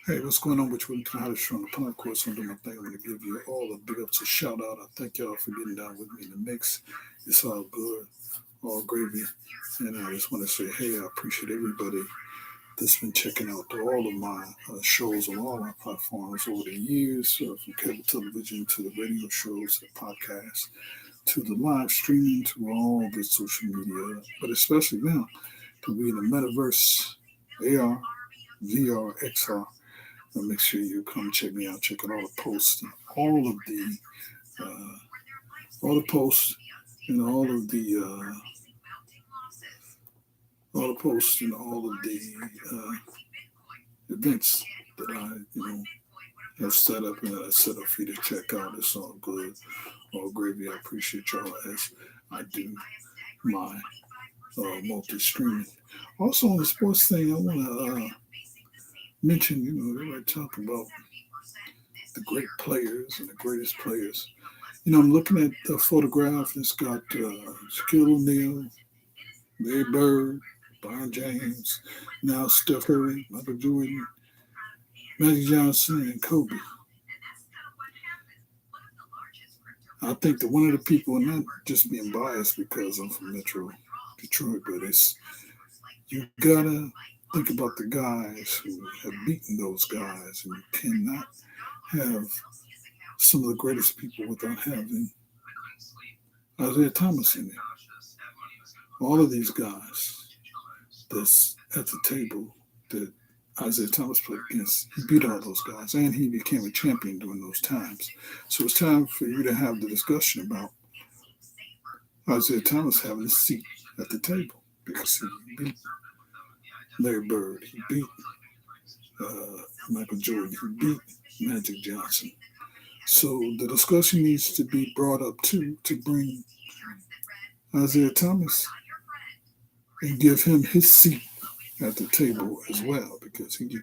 Hey, what's going on with you? How to show on the pod course? I'm doing my thing. I'm going to give you all the big ups, a shout out. I thank y'all for getting down with me in the mix. It's all good, all gravy. And I just want to say, hey, I appreciate everybody that's been checking out all of my shows on all my platforms over the years, from cable television to the radio shows, to the podcast, to the live streaming, to all the social media, but especially now to be in the Metaverse AR, VR, XR. Make sure you come check me out. Check out all the posts, and uh, all the posts, and all the posts, and all of the events that I, have set up and that I set up for you to check out. It's all good, all gravy. I appreciate y'all as I do my multi-streaming. Also on the sports thing, I want to mention, everybody talk about the great players and the greatest players. I'm looking at the photograph. It's got Shaquille O'Neal, Larry Bird, Brian James, now Steph Curry, Michael Jordan, Magic Johnson, and Kobe. I think that one of the people, and not just being biased because I'm from Metro Detroit, but you gotta think about the guys who have beaten those guys, and you cannot have some of the greatest people without having Isaiah Thomas in there. All of these guys that's at the table that Isaiah Thomas played against, he beat all those guys, and he became a champion during those times. So it's time for you to have the discussion about Isaiah Thomas having a seat at the table because he beat Larry Bird, he beat Michael Jordan, he beat Magic Johnson. So the discussion needs to be brought up too to bring Isaiah Thomas and give him his seat at the table as well, because he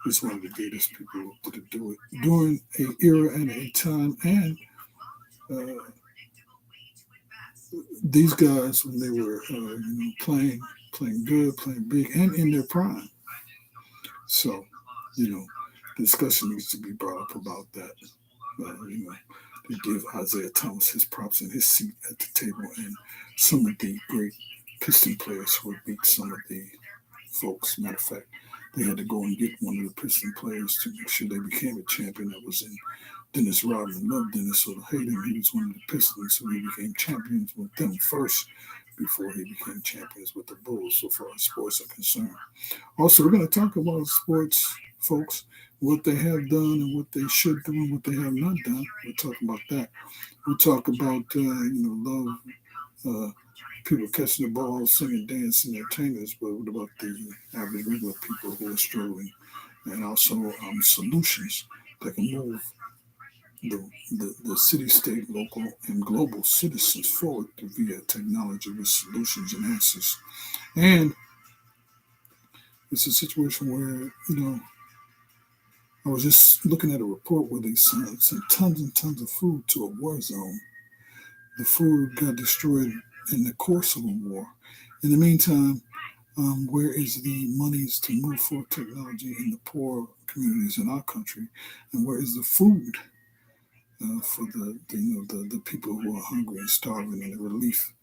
is one of the greatest people to do it during an era and a time. And these guys, when they were playing good, playing big, and in their prime. So, the discussion needs to be brought up about that. To give Isaiah Thomas his props and his seat at the table, and some of the great Piston players who would beat some of the folks. Matter of fact, they had to go and get one of the Piston players to make sure they became a champion. That was in Dennis Rodman. Loved Dennis, sort of hated him. He was one of the Pistons, so he became champions with them first before he became champions with the Bulls, so far as sports are concerned. Also, we're going to talk about sports, folks, what they have done and what they should do and what they have not done. We'll talk about that. We'll talk about, love, people catching the ball, singing, dancing, entertainers, but what about the average regular people who are struggling? And also solutions that can move the city, state, local, and global citizens forward via technology with solutions and answers. And it's a situation where, I was just looking at a report where they sent tons and tons of food to a war zone. The food got destroyed in the course of a war. In the meantime, where is the monies to move forward technology in the poor communities in our country, and where is the food for the people who are hungry and starving, and the relief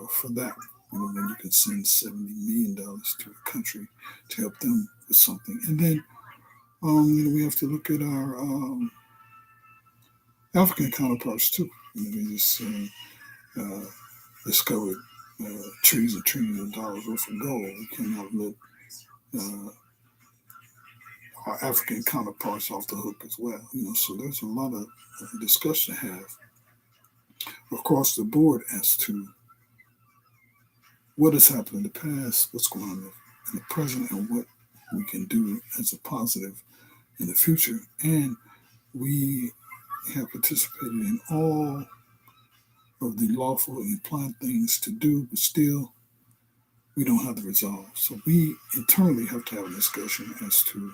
for that? When you can send $70 million to a country to help them with something, and then we have to look at our African counterparts too. They just discovered trees and trillions of dollars worth of gold. We cannot let our African counterparts off the hook as well. So there's a lot of discussion to have across the board as to what has happened in the past, what's going on in the present, and what we can do as a positive in the future. And we have participated in all of the lawful and planned things to do, but still we don't have the resolve. So we internally have to have a discussion as to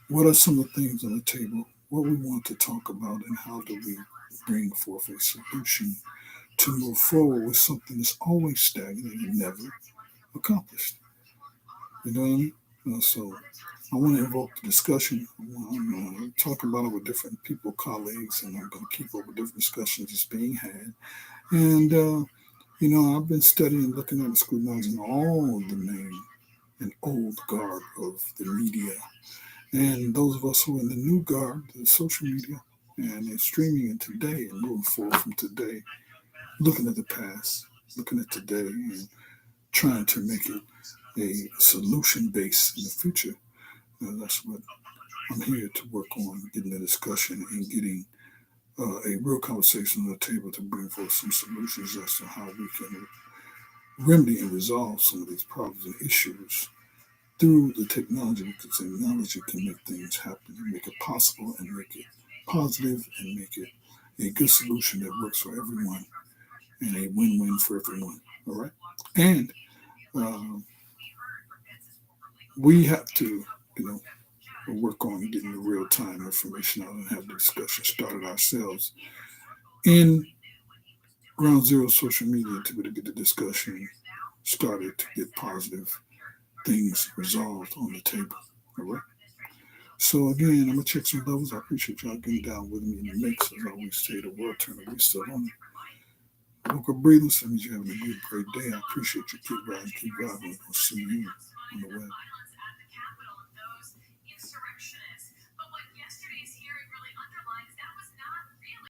what are some of the things on the table, what we want to talk about, and how do we bring forth a solution to move forward with something that's always stagnant and never accomplished. You know what I mean? So I want to invoke the discussion. I'm talking about it with different people, colleagues, and I'm going to keep up with different discussions that's being had. And, I've been studying, looking at and scrutinizing all the main and old guard of the media. And those of us who are in the new guard, the social media, and in streaming in today and moving forward from today, looking at the past, looking at today, and trying to make it a solution base in the future. That's what I'm here to work on, getting the discussion and getting a real conversation on the table to bring forth some solutions as to how we can remedy and resolve some of these problems and issues through the technology, because technology can make things happen and make it possible and make it positive and make it a good solution that works for everyone and a win-win for everyone. All right. And we have to, work on getting the real-time information out and have the discussion started ourselves in ground zero social media to be able to get the discussion started to get positive things resolved on the table. All right. So again, I'm gonna check some levels. I appreciate y'all getting down with me in the mix. As I always say, the world turner, we still on it. Woke up breathing, so means you're having a great day. I appreciate you. Keep riding, keep driving. I'll see you on the web.